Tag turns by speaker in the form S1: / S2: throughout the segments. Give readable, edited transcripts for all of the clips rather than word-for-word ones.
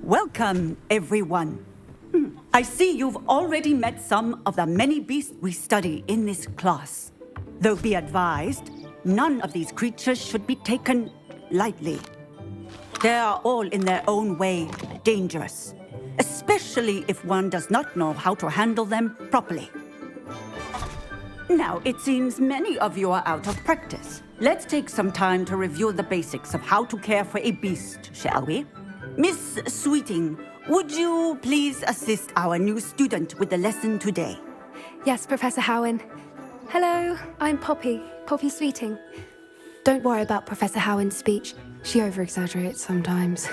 S1: Welcome, everyone. I see you've already met some of the many beasts we study in this class. Though be advised, none of these creatures should be taken lightly. They are all in their own way dangerous, especially if one does not know how to handle them properly. Now, it seems many of you are out of practice. Let's take some time to review the basics of how to care for a beast, shall we? Miss Sweeting, would you please assist our new student with the lesson today?
S2: Yes, Professor Howen. Hello, I'm Poppy Sweeting. Don't worry about Professor Howen's speech. She over-exaggerates sometimes.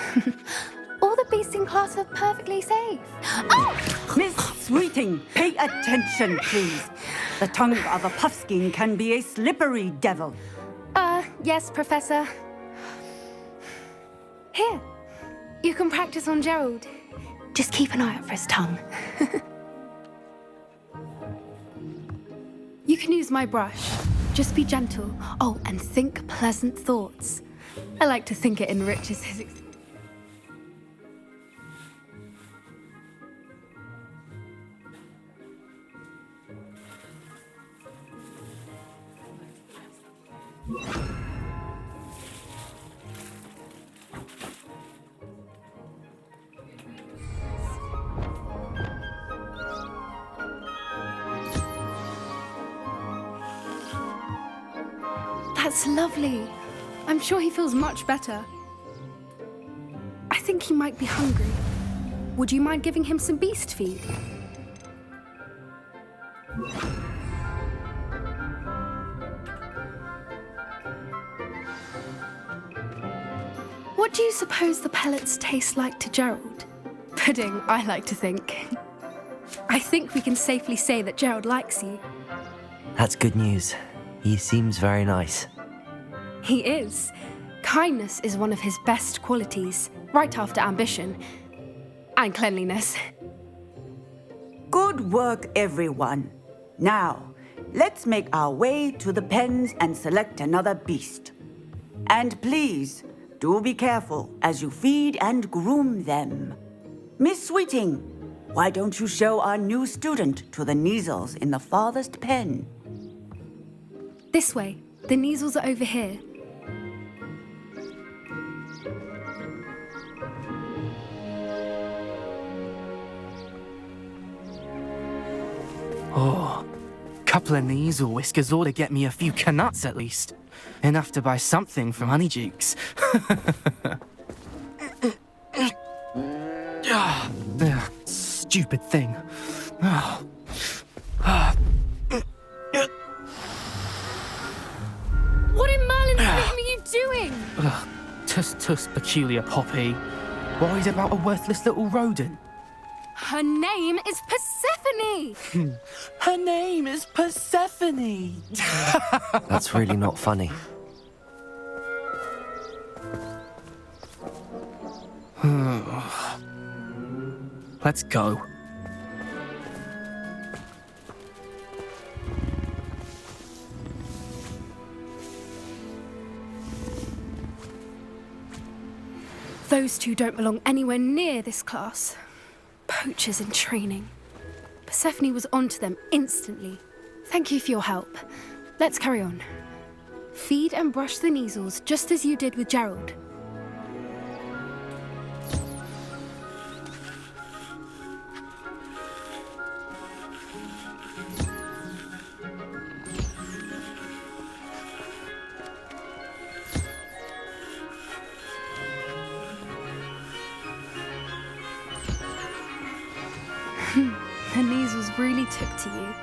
S2: All the beasts in class are perfectly safe. Oh!
S1: Miss Sweeting, pay attention, please. The tongue of a puffskein can be a slippery devil.
S2: Yes, Professor. Here, you can practice on Gerald. Just keep an eye out for his tongue. You can use my brush. Just be gentle. Oh, and think pleasant thoughts. I like to think it enriches his experience. That's lovely. I'm sure he feels much better. I think he might be hungry. Would you mind giving him some beast feed? What do you suppose the pellets taste like to Gerald? Pudding, I like to think. I think we can safely say that Gerald likes you.
S3: That's good news. He seems very nice.
S2: He is. Kindness is one of his best qualities, right after ambition. And cleanliness.
S1: Good work, everyone. Now, let's make our way to the pens and select another beast. And please, do be careful as you feed and groom them. Miss Sweeting, why don't you show our new student to the Neasels in the farthest pen?
S2: This way. The Neasels are over here.
S4: Oh, couple of Neasel whiskers ought to get me a few canuts at least. Enough to buy something from Honeydukes. Stupid thing.
S2: What in Merlin's name are you doing?
S4: Tuss, peculiar Poppy. Worried about a worthless little rodent.
S2: Her name is Persephone!
S4: Her name is Persephone!
S3: That's really not funny.
S4: Let's go.
S2: Those two don't belong anywhere near this class. Poachers in training. Persephone was onto them instantly. Thank you for your help. Let's carry on. Feed and brush the Neasels just as you did with Gerald. The Neasels really took to you.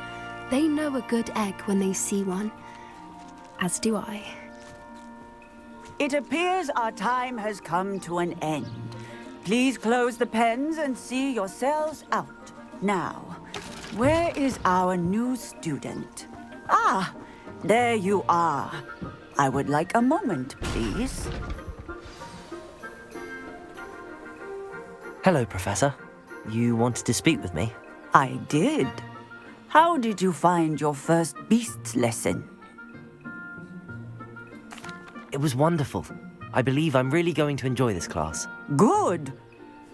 S2: They know a good egg when they see one. As do I.
S1: It appears our time has come to an end. Please close the pens and see yourselves out. Now, where is our new student? Ah, there you are. I would like a moment, please.
S3: Hello, Professor. You wanted to speak with me?
S1: I did. How did you find your first beasts lesson?
S3: It was wonderful. I believe I'm really going to enjoy this class.
S1: Good.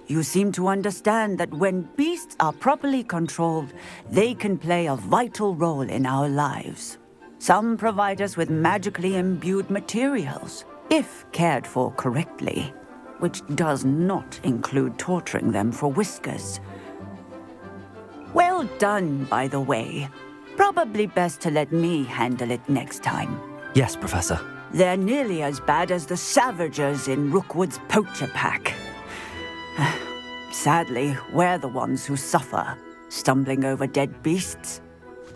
S1: You seem to understand that when beasts are properly controlled, they can play a vital role in our lives. Some provide us with magically imbued materials, if cared for correctly, which does not include torturing them for whiskers. Well done, by the way. Probably best to let me handle it next time.
S3: Yes, Professor.
S1: They're nearly as bad as the Savagers in Rookwood's poacher pack. Sadly, we're the ones who suffer, stumbling over dead beasts.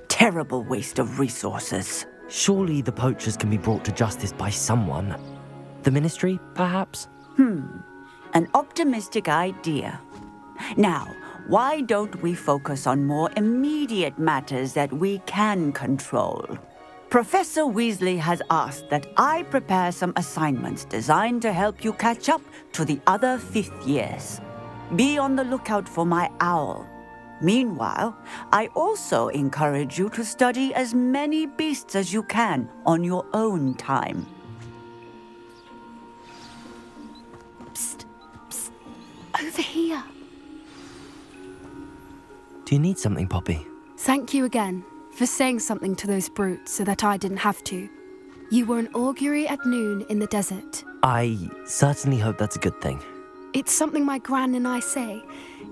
S1: Terrible waste of resources.
S3: Surely the poachers can be brought to justice by someone. The Ministry, perhaps?
S1: An optimistic idea. Now, why don't we focus on more immediate matters that we can control? Professor Weasley has asked that I prepare some assignments designed to help you catch up to the other fifth years. Be on the lookout for my owl. Meanwhile, I also encourage you to study as many beasts as you can on your own time.
S2: Psst, psst. Over here.
S3: Do you need something, Poppy?
S2: Thank you again for saying something to those brutes so that I didn't have to. You were an augury at noon in the desert.
S3: I certainly hope that's a good thing.
S2: It's something my gran and I say.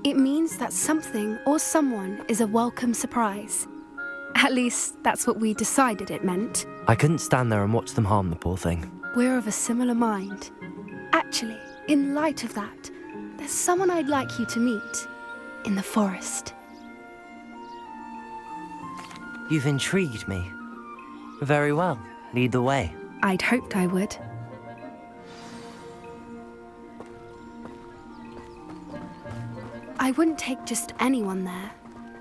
S2: It means that something or someone is a welcome surprise. At least, that's what we decided it meant.
S3: I couldn't stand there and watch them harm the poor thing.
S2: We're of a similar mind. Actually, in light of that, there's someone I'd like you to meet in the forest.
S3: You've intrigued me. Very well. Lead the way.
S2: I'd hoped I would. I wouldn't take just anyone there.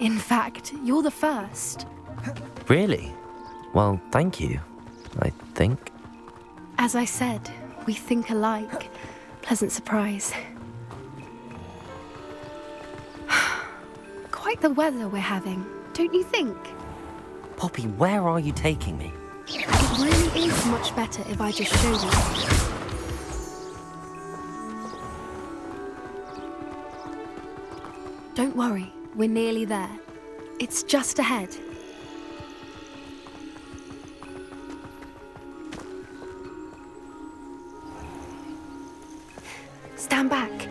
S2: In fact, you're the first.
S3: Really? Well, thank you, I think.
S2: As I said, we think alike. Pleasant surprise. Quite the weather we're having, don't you think?
S3: Poppy, where are you taking me?
S2: It really is much better if I just show you. Don't worry, we're nearly there. It's just ahead. Stand back.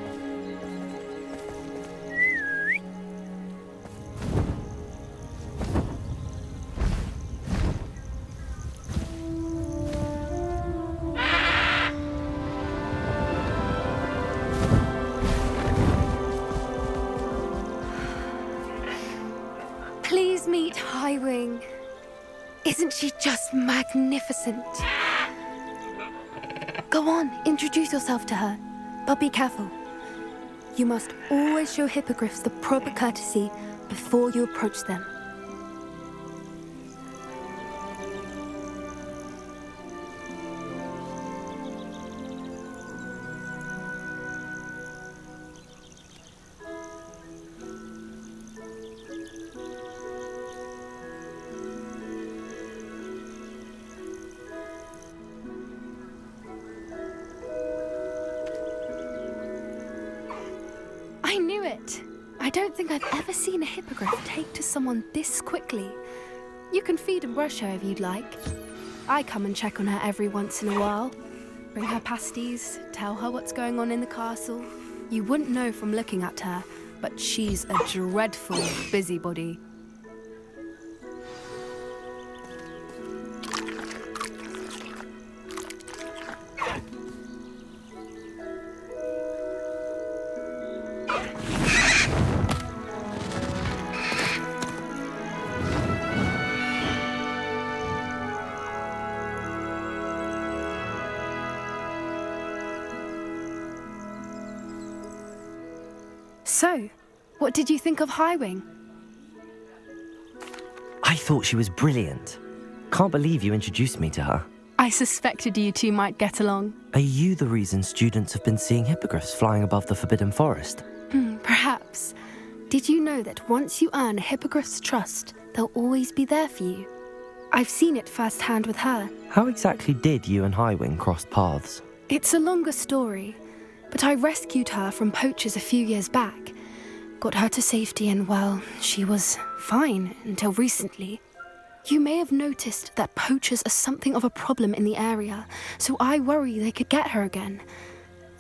S2: Please meet Highwing. Isn't she just magnificent? Go on, introduce yourself to her. But be careful. You must always show hippogriffs the proper courtesy before you approach them. I knew it! I don't think I've ever seen a hippogriff take to someone this quickly. You can feed and brush her if you'd like. I come and check on her every once in a while. Bring her pasties, tell her what's going on in the castle. You wouldn't know from looking at her, but she's a dreadful busybody. So, what did you think of Highwing?
S3: I thought she was brilliant. Can't believe you introduced me to her.
S2: I suspected you two might get along.
S3: Are you the reason students have been seeing hippogriffs flying above the Forbidden Forest?
S2: Perhaps. Did you know that once you earn a hippogriff's trust, they'll always be there for you? I've seen it firsthand with her.
S3: How exactly did you and Highwing cross paths?
S2: It's a longer story. but I rescued her from poachers a few years back. Got her to safety and, well, she was fine until recently. You may have noticed that poachers are something of a problem in the area, so I worry they could get her again.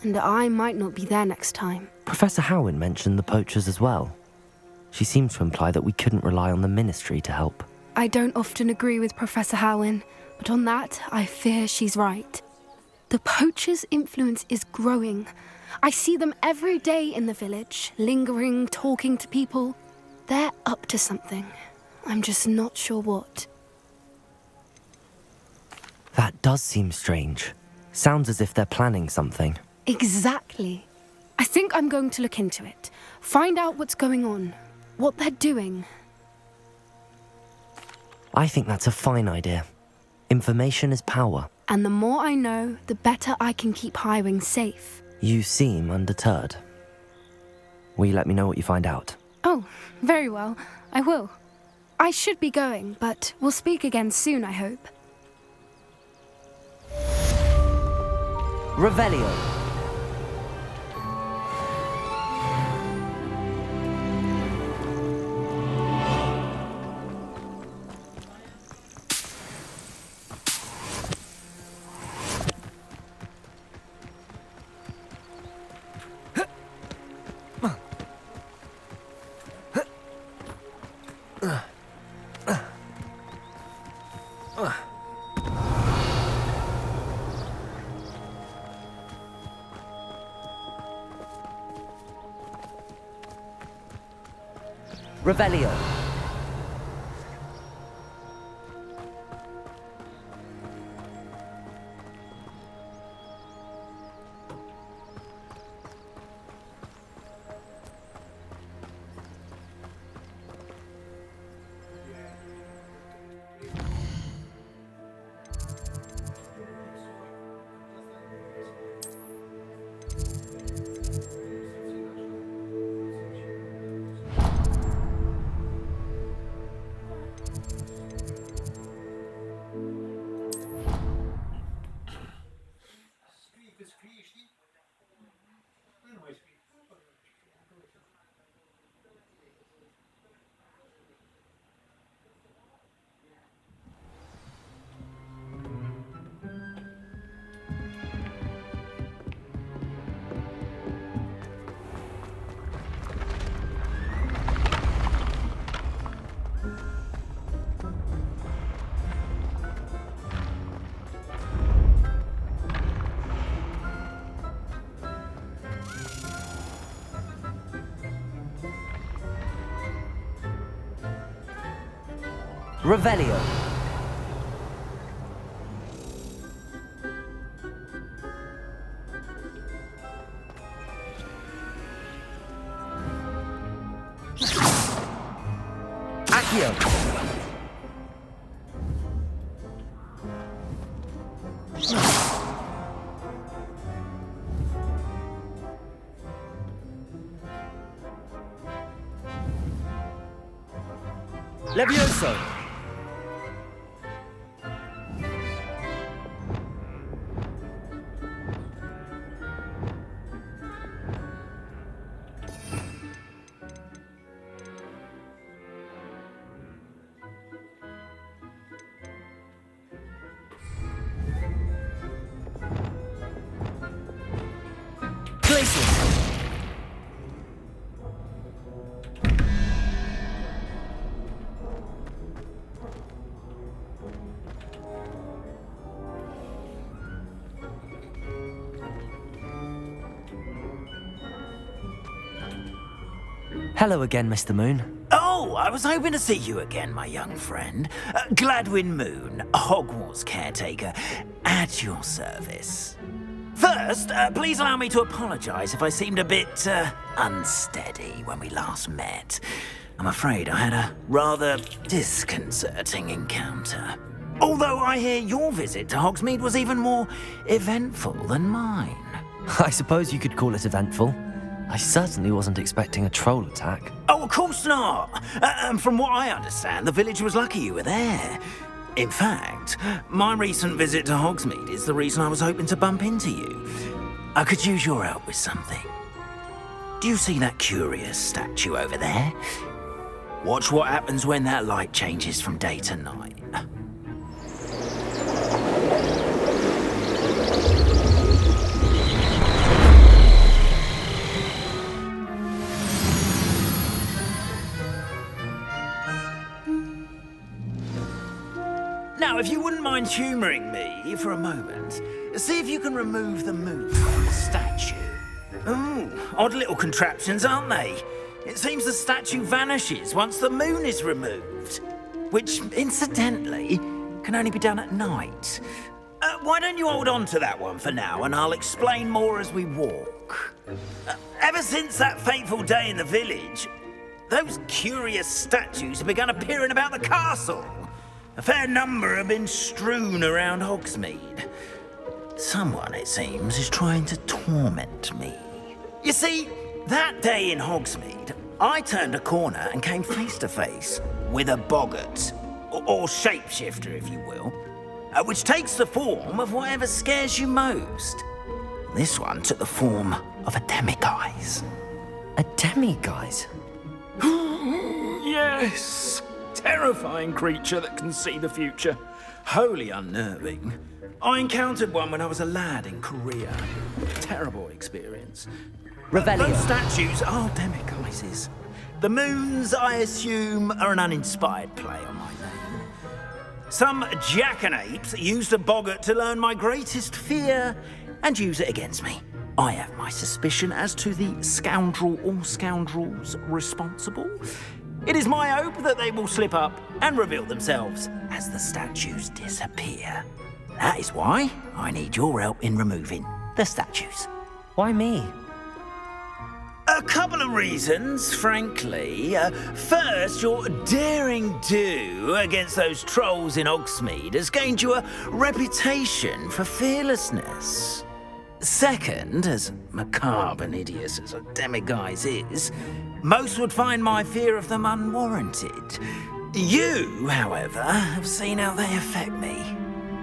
S2: And I might not be there next time.
S3: Professor Howin mentioned the poachers as well. She seemed to imply that we couldn't rely on the Ministry to help.
S2: I don't often agree with Professor Howin, but on that, I fear she's right. The poachers' influence is growing. I see them every day in the village, lingering, talking to people. They're up to something. I'm just not sure what.
S3: That does seem strange. Sounds as if they're planning something.
S2: Exactly. I think I'm going to look into it. Find out what's going on. What they're doing.
S3: I think that's a fine idea. Information is power.
S2: And the more I know, the better I can keep Highwing safe.
S3: You seem undeterred. Will you let me know what you find out?
S2: Oh, very well. I will. I should be going, but we'll speak again soon, I hope.
S3: Revelio. Revelio. Revelio. Accio. Levioso. Hello again, Mr. Moon.
S5: Oh, I was hoping to see you again, my young friend. Gladwin Moon, Hogwarts caretaker, at your service. First, please allow me to apologize if I seemed a bit, unsteady when we last met. I'm afraid I had a rather disconcerting encounter. Although I hear your visit to Hogsmeade was even more eventful than mine.
S3: I suppose you could call it eventful. I certainly wasn't expecting a troll attack.
S5: Oh, of course not. And from what I understand, the village was lucky you were there. In fact, my recent visit to Hogsmeade is the reason I was hoping to bump into you. I could use your help with something. Do you see that curious statue over there? Watch what happens when that light changes from day to night. Now, if you wouldn't mind humouring me for a moment, see if you can remove the moon from the statue. Ooh, odd little contraptions, aren't they? It seems the statue vanishes once the moon is removed, which, incidentally, can only be done at night. Why don't you hold on to that one for now, and I'll explain more as we walk. Ever since that fateful day in the village, those curious statues have begun appearing about the castle. A fair number have been strewn around Hogsmeade. Someone, it seems, is trying to torment me. You see, that day in Hogsmeade, I turned a corner and came face to face with a boggart, or shapeshifter, if you will, which takes the form of whatever scares you most. This one took the form of a demiguise.
S3: A demiguise?
S5: Yes! Terrifying creature that can see the future. Wholly unnerving. I encountered one when I was a lad in Korea. Terrible experience.
S3: Revelio.
S5: Those statues are demiguises. The moons, I assume, are an uninspired play on my name. Some jackanapes used a boggart to learn my greatest fear and use it against me. I have my suspicion as to the scoundrel or scoundrels responsible. It is my hope that they will slip up and reveal themselves as the statues disappear. That is why I need your help in removing the statues.
S3: Why me?
S5: A couple of reasons, frankly. First, your daring do against those trolls in Hogsmeade has gained you a reputation for fearlessness. Second, as macabre and hideous as a demiguise is, most would find my fear of them unwarranted. You, however, have seen how they affect me.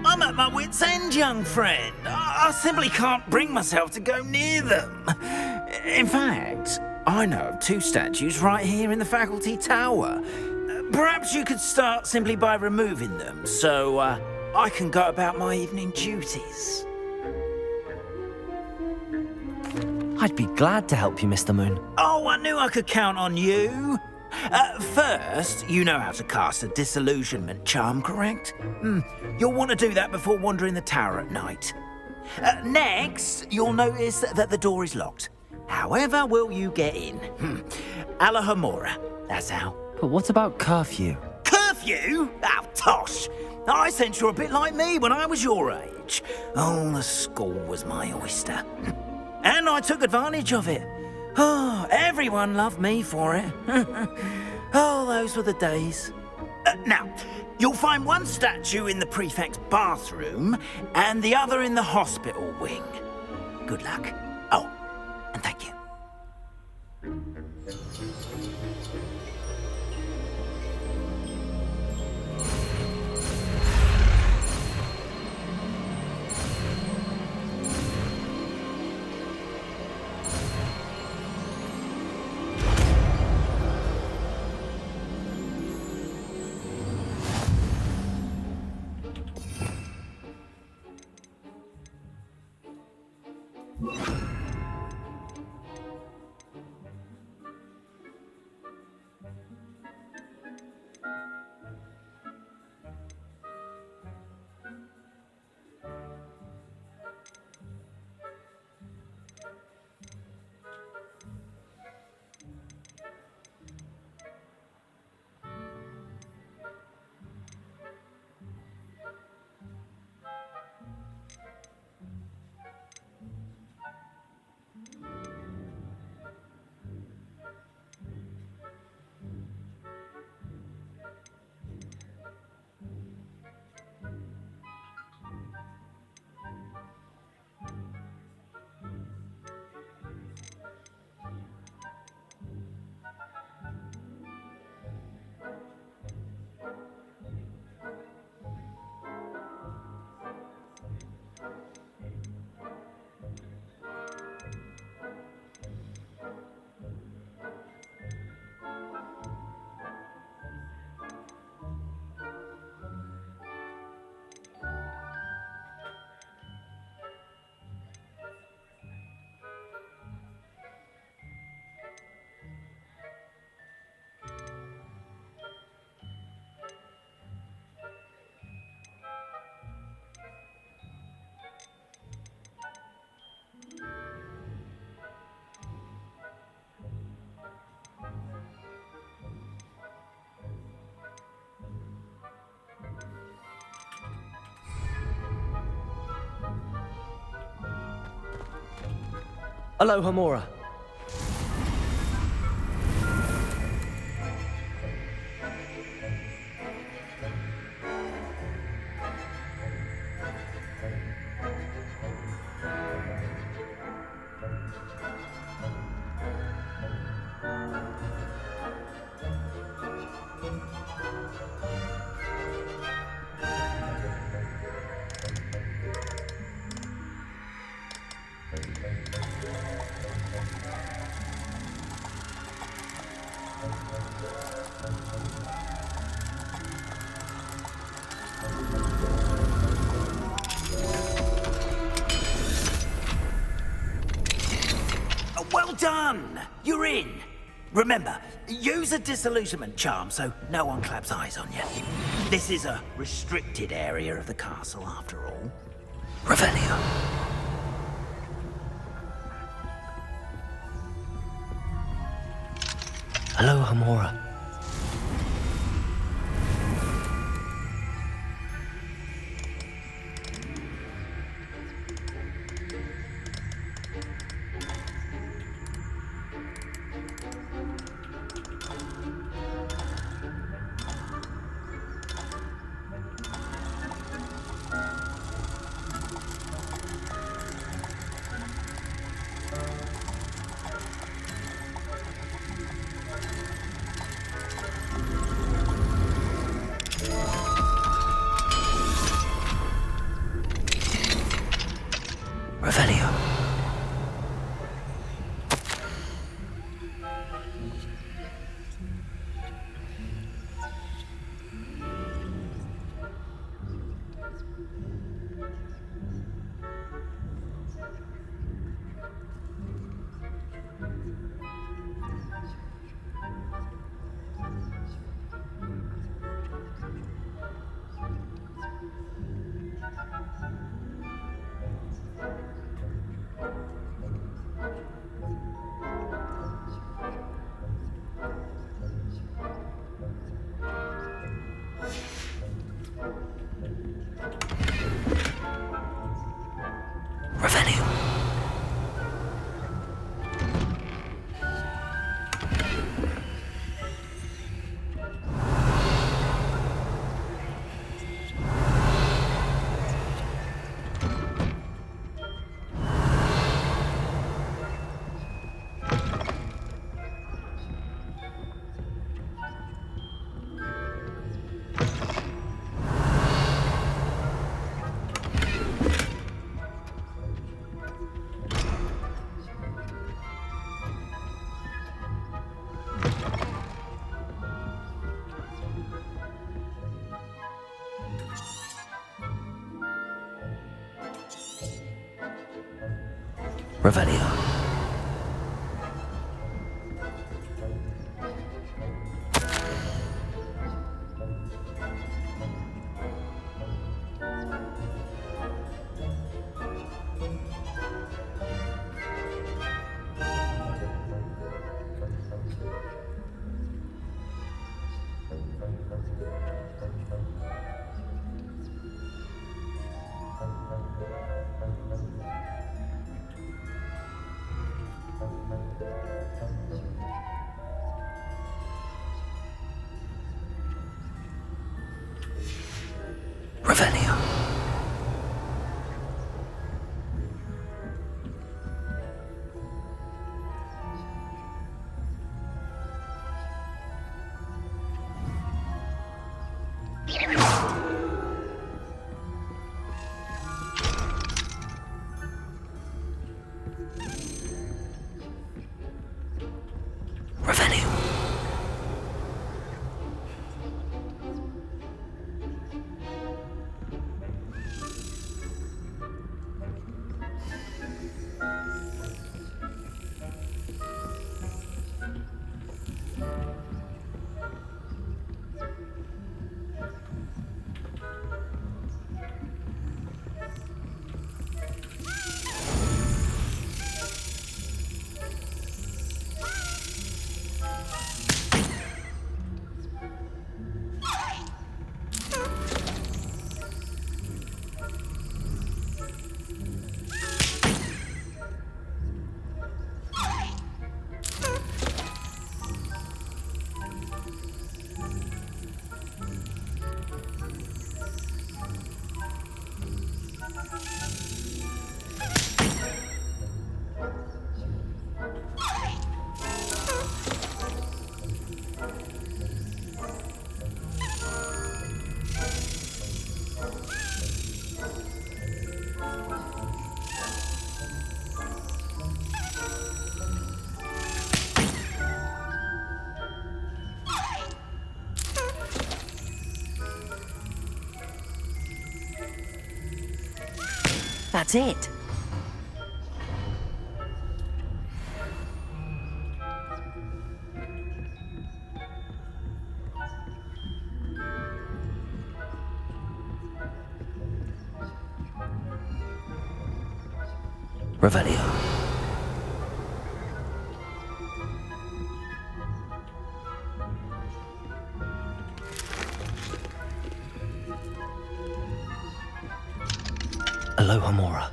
S5: I'm at my wit's end, young friend. I simply can't bring myself to go near them. In fact, I know of two statues right here in the faculty tower. Perhaps you could start simply by removing them, so I can go about my evening duties.
S3: I'd be glad to help you, Mr. Moon.
S5: Oh, I knew I could count on you. First, you know how to cast a disillusionment charm, correct? You'll want to do that before wandering the tower at night. Next, you'll notice that the door is locked. However will you get in? Alahomora, that's how.
S3: But what about curfew?
S5: Curfew? Oh, tosh. I sense you're a bit like me when I was your age. Oh, the school was my oyster. And I took advantage of it. Oh, everyone loved me for it. Oh, those were the days. Now, you'll find one statue in the prefect's bathroom and the other in the hospital wing. Good luck. Oh, and thank you.
S3: Aloha Mora.
S5: Well done! You're in. Remember, use a disillusionment charm so no one claps eyes on you. This is a restricted area of the castle, after all. Revelio.
S3: Aloha Mora.
S5: Revelio. Revelio. Revelio. Revelio. Revelio.
S3: That's it. Revelio. Aloha Mora.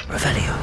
S3: Revelio.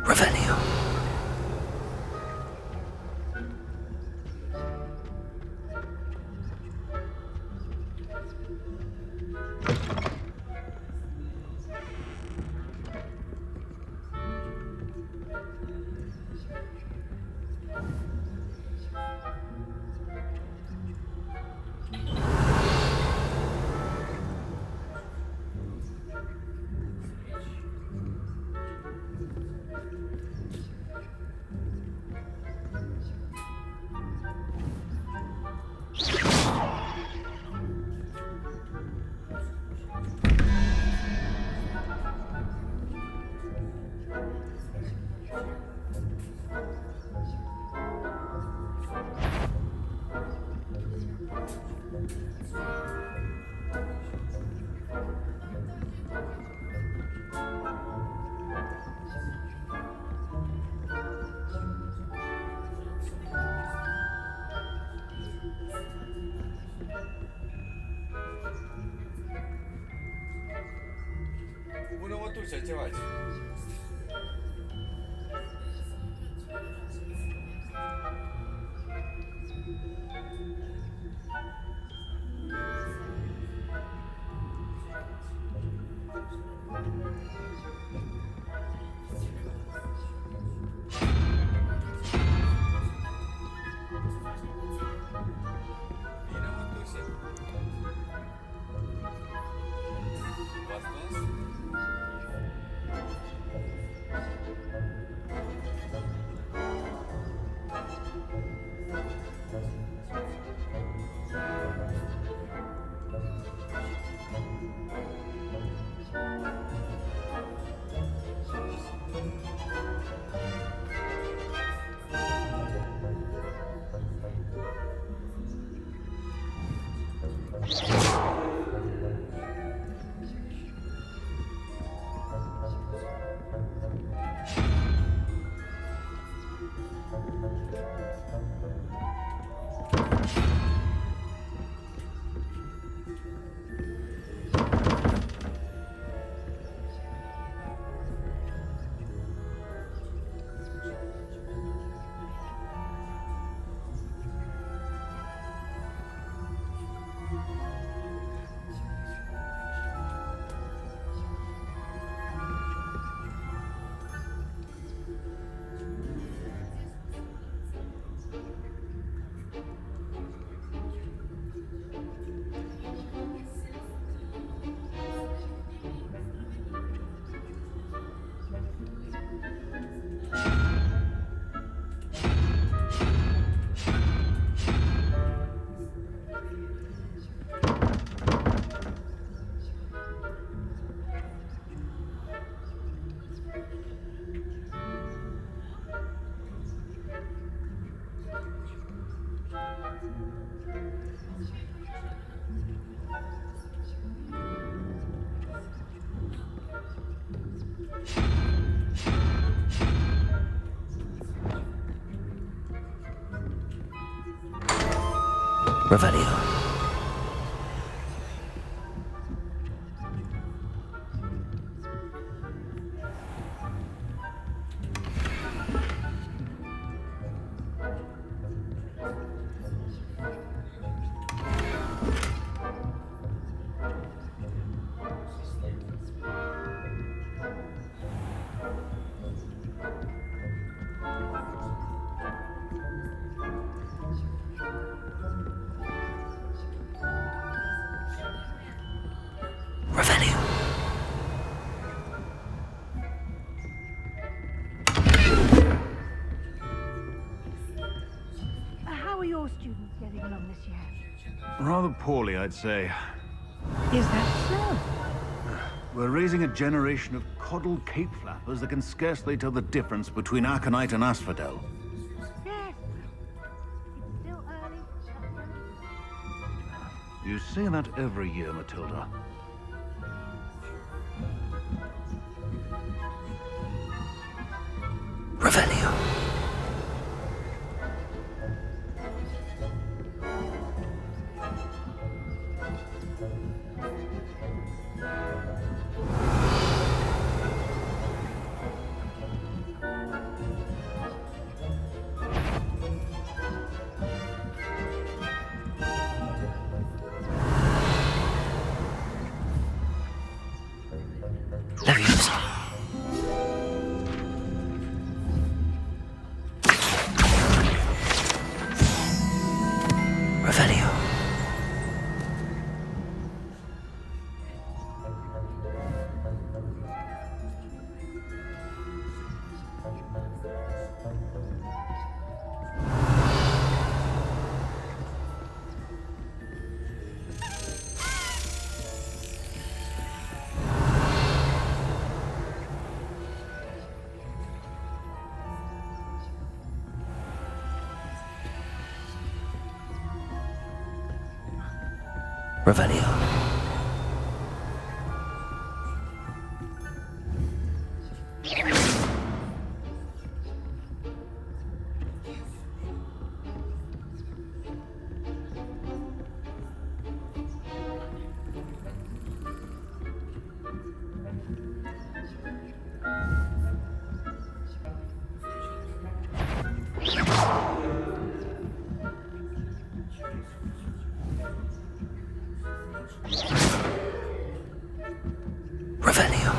S3: Revelio.
S6: Una tu 잘 찍어야지.
S3: Revelio. Revelio.
S7: How are your students getting along this year?
S8: Rather poorly, I'd say.
S7: Is that so?
S8: We're raising a generation of coddled cape flappers that can scarcely tell the difference between aconite and asphodel.
S7: Yes. It's still early.
S8: You say that every year, Matilda.
S3: Revelio. Leviosa. Revelio. Revelio. Revelio.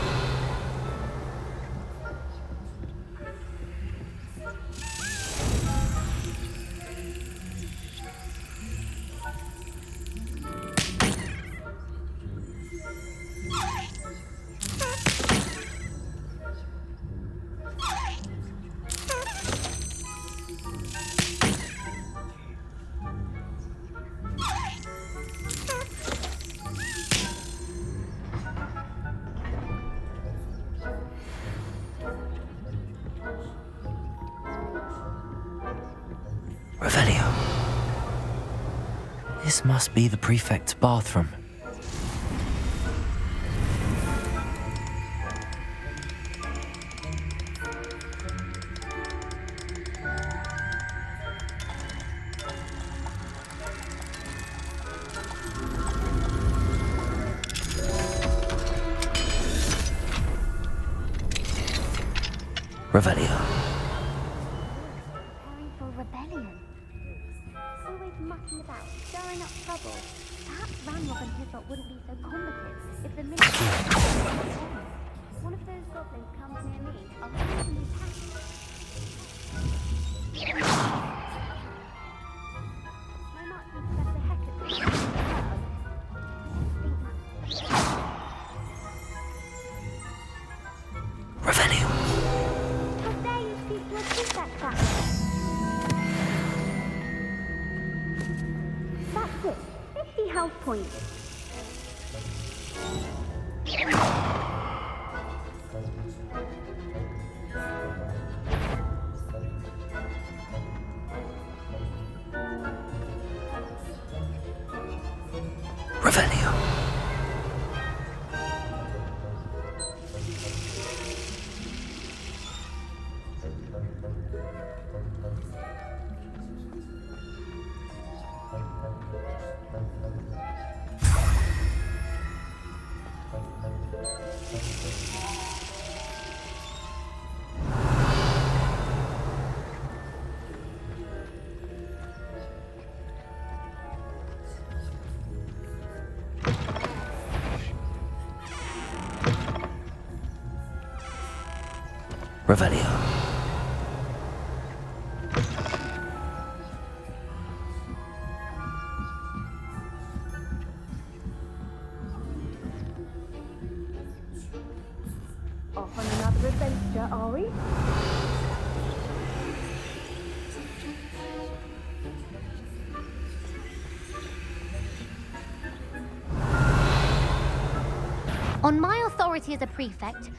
S3: Revelio. This must be the prefect's bathroom. Revelio.
S9: Preparing for rebellion. Always mucking about, stirring up trouble. Perhaps Ramrock and Hislop wouldn't be so combative if the ministry... One of those goblins comes near me, I'll kill him with passion. My marksman Professor Heckett...
S3: Revelio.
S9: How dare you speak to a prefect that way? That's it. 50 health points.
S3: Revelio. Revelio.
S7: Off on another adventure, are we?
S9: On my authority as a prefect,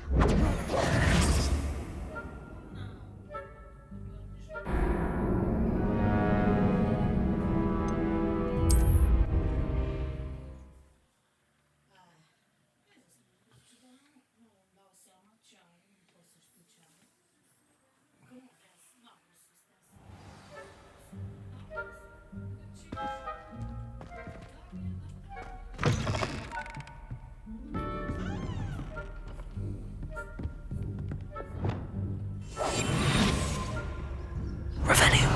S3: Revelio.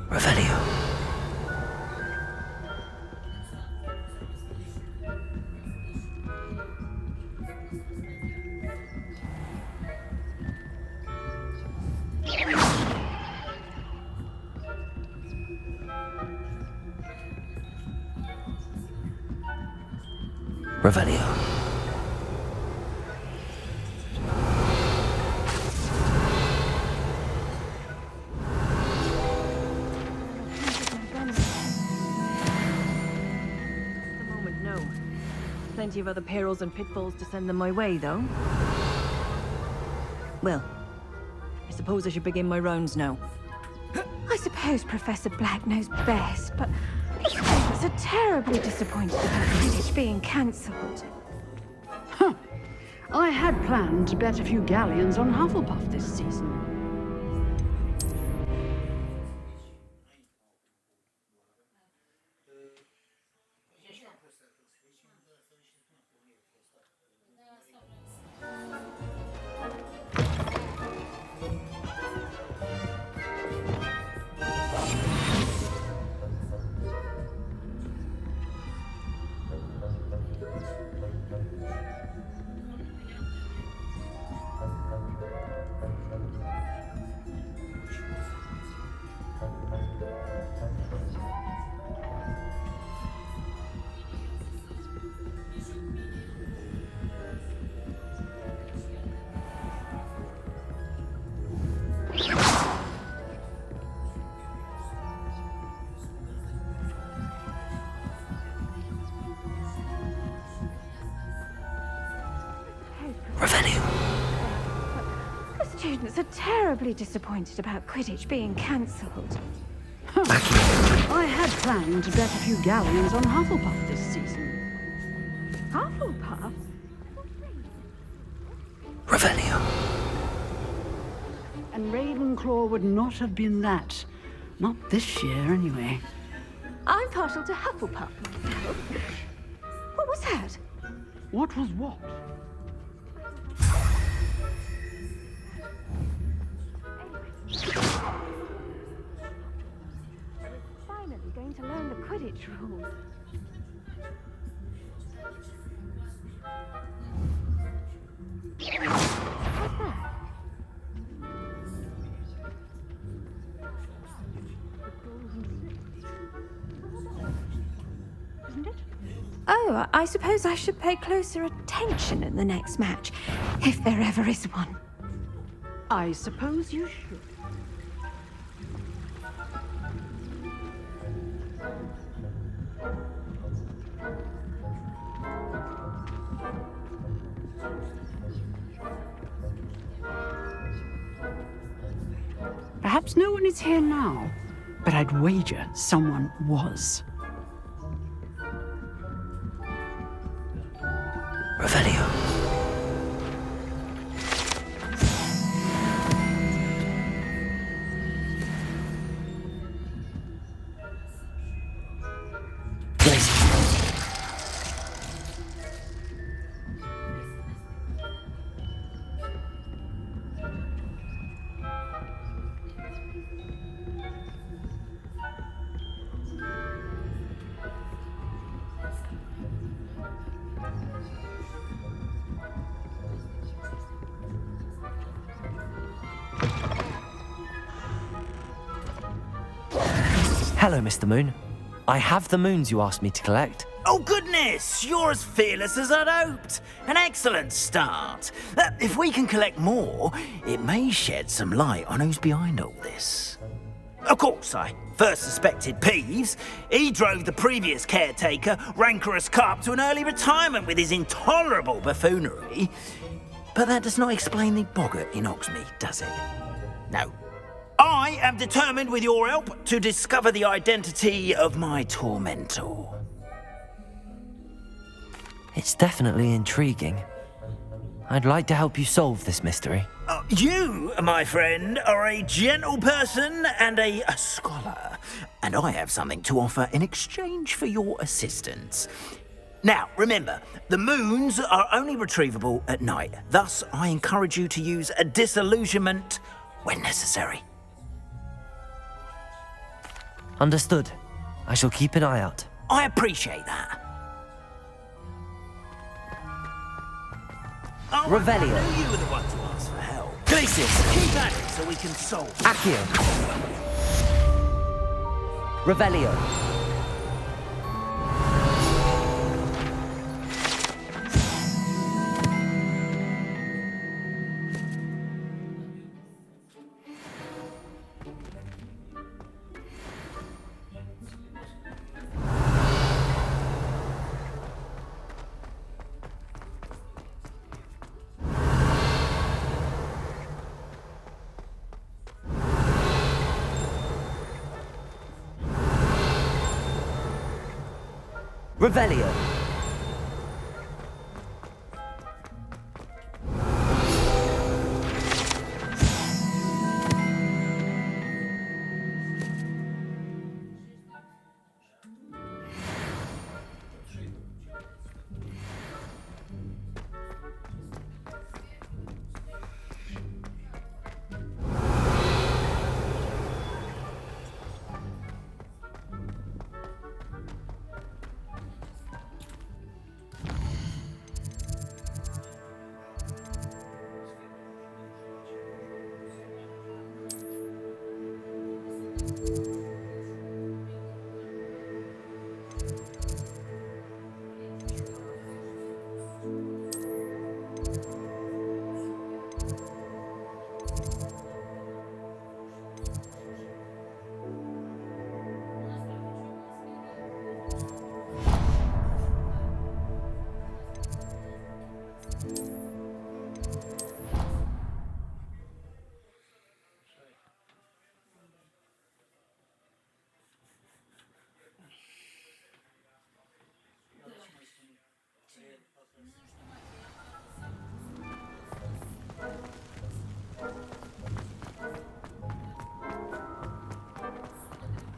S3: Revelio. Revelio.
S10: At the moment, no. Plenty of other perils and pitfalls to send them my way, though. Well, I suppose I should begin my rounds now.
S11: I suppose Professor Black knows best, but the students are terribly disappointed about Quidditch being cancelled.
S12: I had planned to bet a few galleons on Hufflepuff this season.
S3: Revelio.
S11: The students are terribly disappointed about Quidditch being cancelled.
S12: I had planned to bet a few galleons on Hufflepuff this season.
S11: Hufflepuff?
S3: Revelio.
S12: And Ravenclaw would not have been that. Not this year, anyway.
S11: I'm partial to Hufflepuff myself. What was that?
S12: What was what?
S11: Finally going to learn the Quidditch rules. What's that? Isn't it? Oh, I suppose I should pay closer attention in the next match, if there ever is one.
S12: I suppose you should. Perhaps no one is here now, but I'd wager someone was.
S3: Revelio. Hello, Mr. Moon. I have the moons you asked me to collect.
S5: Oh, goodness! You're as fearless as I'd hoped. An excellent start. If we can collect more, it may shed some light on who's behind all this. Of course, I first suspected Peeves. He drove the previous caretaker, Rancorous Carp, to an early retirement with his intolerable buffoonery. But that does not explain the boggart in Hogsmeade, does it? No. I am determined, with your help, to discover the identity of my tormentor.
S3: It's definitely intriguing. I'd like to help you solve this mystery.
S5: You, my friend, are a gentle person and a scholar, and I have something to offer in exchange for your assistance. Now, remember, the moons are only retrievable at night. Thus, I encourage you to use a disillusionment when necessary.
S3: Understood. I shall keep an eye out.
S5: I appreciate that. Oh,
S3: Revelio.
S5: I knew you were the one to ask for help. Glacius, keep at it so we can solve it.
S3: Accio. Revelio. Revelio.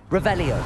S3: Revelio.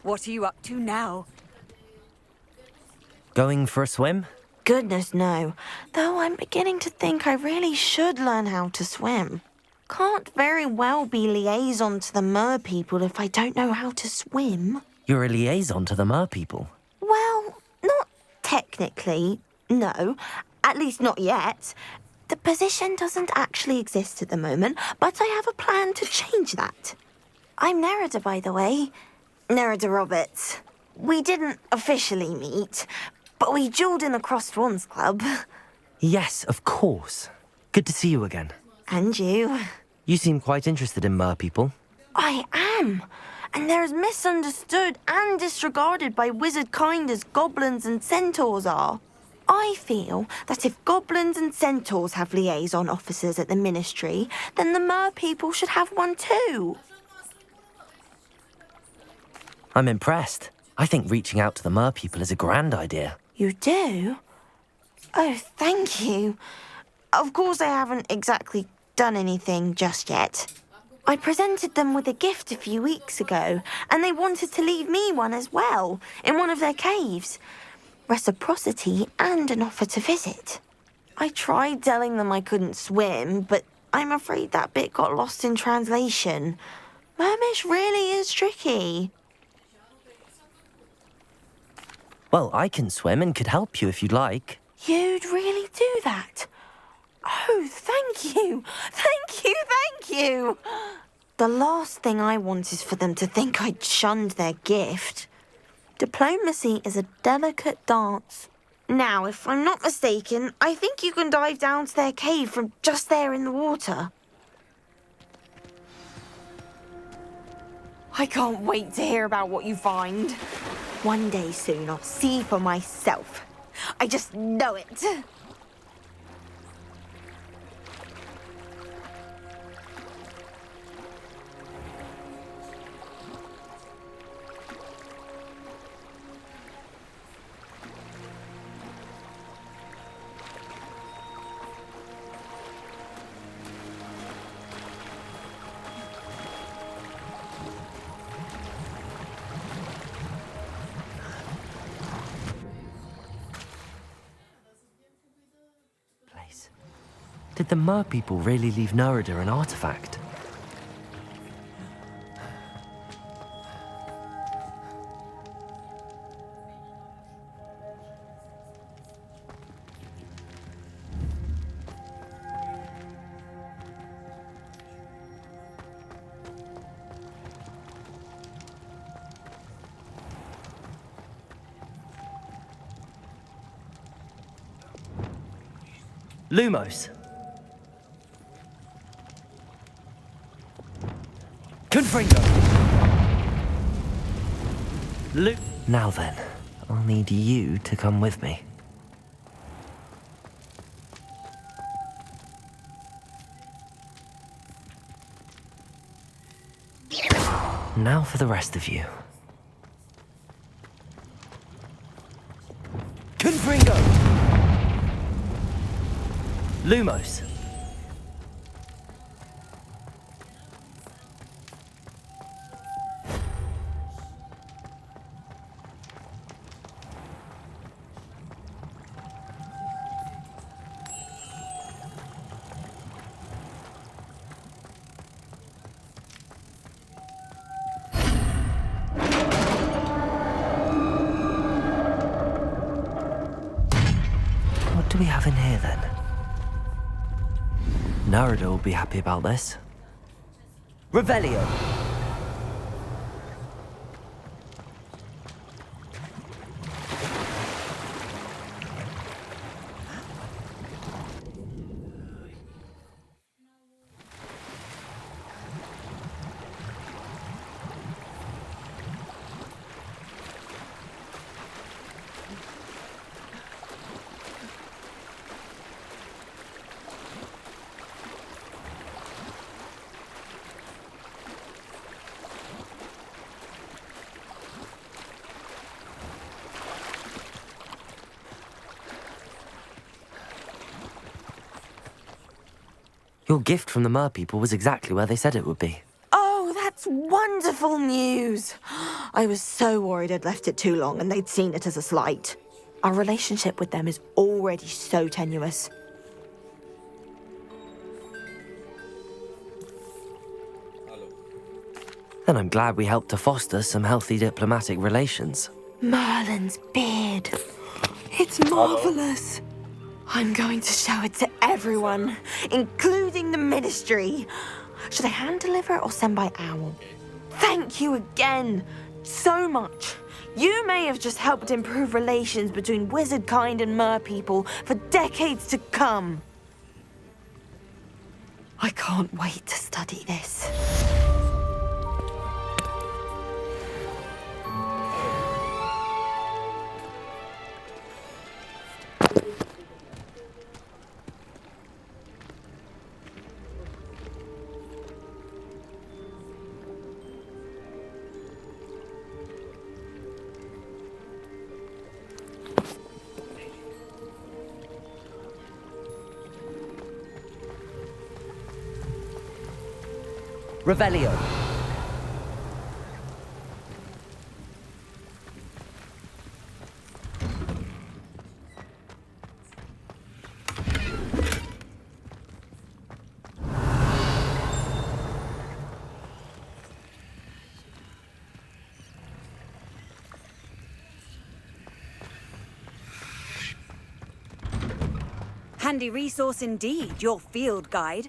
S13: What are you up to now?
S3: Going for a swim?
S14: Goodness, no. Though I'm beginning to think I really should learn how to swim. Can't very well be liaison to the mer people if I don't know how to swim.
S3: You're a liaison to the mer people.
S14: Well, not technically, no. At least not yet. The position doesn't actually exist at the moment, but I have a plan to change that. I'm Nerida, by the way. Nerida Roberts. We didn't officially meet, but we duelled in the Crossed Wands Club.
S3: Yes, of course. Good to see you again.
S14: And you.
S3: You seem quite interested in mer people.
S14: I am. And they're as misunderstood and disregarded by wizard kind as goblins and centaurs are. I feel that if goblins and centaurs have liaison officers at the Ministry, then the mer people should have one too.
S3: I'm impressed. I think reaching out to the mer people is a grand idea.
S14: You do? Oh, thank you. Of course I haven't exactly done anything just yet. I presented them with a gift a few weeks ago, and they wanted to leave me one as well, in one of their caves. Reciprocity and an offer to visit. I tried telling them I couldn't swim, but I'm afraid that bit got lost in translation. Mermish really is tricky.
S3: Well, I can swim and could help you if you'd like.
S14: You'd really do that? Oh, thank you. Thank you, thank you. The last thing I want is for them to think I'd shunned their gift. Diplomacy is a delicate dance. Now, if I'm not mistaken, I think you can dive down to their cave from just there in the water. I can't wait to hear about what you find. One day soon, I'll see for myself. I just know it.
S3: Did the mer people really leave Nerida an artifact? Lumos. Confringo! Now then, I'll need you to come with me. Now for the rest of you. Confringo! Lumos. What do we have in here then? Nerida will be happy about this. Revelio. Your gift from the mer people was exactly where they said it would be.
S14: Oh, that's That's wonderful news. I was so worried I'd left it too long and they'd seen it as a slight. Our relationship with them is already so tenuous.
S3: Then I'm glad we helped to foster some healthy diplomatic relations.
S14: Merlin's beard. It's marvelous. I'm going to show it to everyone, including the Ministry. Should I hand deliver it or send by owl? Thank you again so much. You may have just helped improve relations between wizard kind and mer people for decades to come. I can't wait to study this.
S3: Revelio.
S13: Handy resource indeed, your field guide.